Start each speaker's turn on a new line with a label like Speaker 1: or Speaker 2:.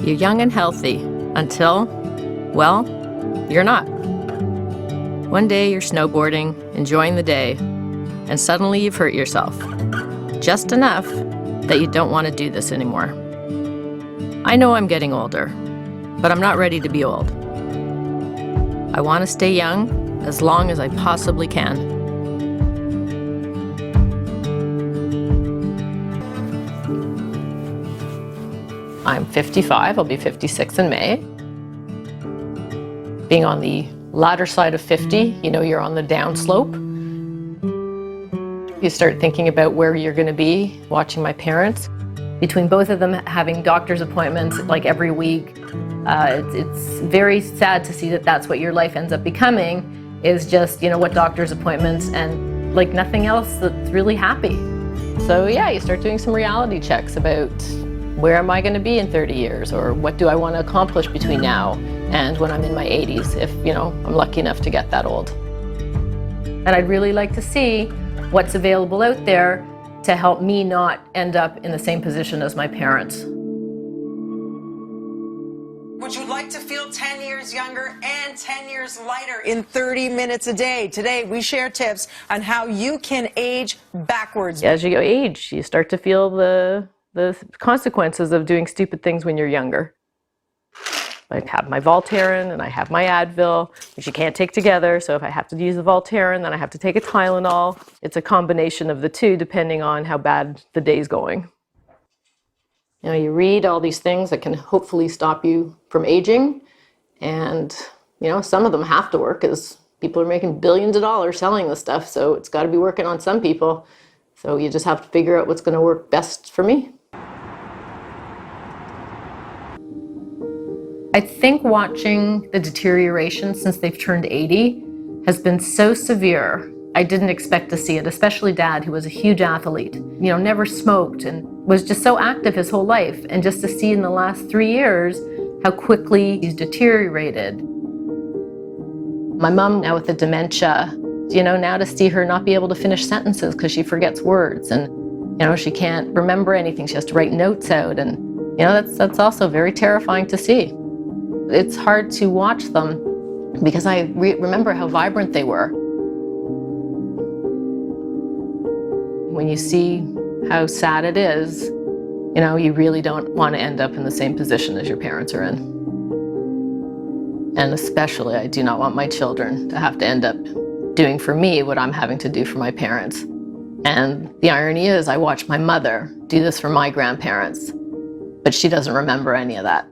Speaker 1: You're young and healthy until, well, you're not. One day you're snowboarding, enjoying the day, and suddenly you've hurt yourself. Just enough that you don't want to do this anymore. I know I'm getting older, but I'm not ready to be old. I want to stay young as long as I possibly can. I'm 55, I'll be 56 in May. Being on the latter side of 50, you know you're on the downslope. You start thinking about where you're going to be, watching my parents. Between both of them having doctor's appointments like every week, it's very sad to see that that's what your life ends up becoming, is just, you know, what doctor's appointments and like nothing else that's really happy. So yeah, you start doing some reality checks about where am I going to be in 30 years, or what do I want to accomplish between now and when I'm in my 80s, if, you know, I'm lucky enough to get that old. And I'd really like to see what's available out there to help me not end up in the same position as my parents.
Speaker 2: Would you like to feel 10 years younger and 10 years lighter in 30 minutes a day? Today, we share tips on how you can age backwards.
Speaker 1: As you age, you start to feel the consequences of doing stupid things when you're younger. I have my Voltaren and I have my Advil, which you can't take together. So if I have to use the Voltaren, then I have to take a Tylenol. It's a combination of the two depending on how bad the day's going. You know, you read all these things that can hopefully stop you from aging. And, you know, some of them have to work because people are making billions of dollars selling this stuff. So it's got to be working on some people. So you just have to figure out what's going to work best for me. I think watching the deterioration since they've turned 80 has been so severe. I didn't expect to see it, especially Dad, who was a huge athlete. You know, never smoked and was just so active his whole life. And just to see in the last 3 years how quickly he's deteriorated. My mom now with the dementia, you know, now to see her not be able to finish sentences because she forgets words, and, you know, she can't remember anything. She has to write notes out, and, you know, that's also very terrifying to see. It's hard to watch them because I remember how vibrant they were. When you see how sad it is, you know, you really don't want to end up in the same position as your parents are in. And especially, I do not want my children to have to end up doing for me what I'm having to do for my parents. And the irony is, I watched my mother do this for my grandparents, but she doesn't remember any of that.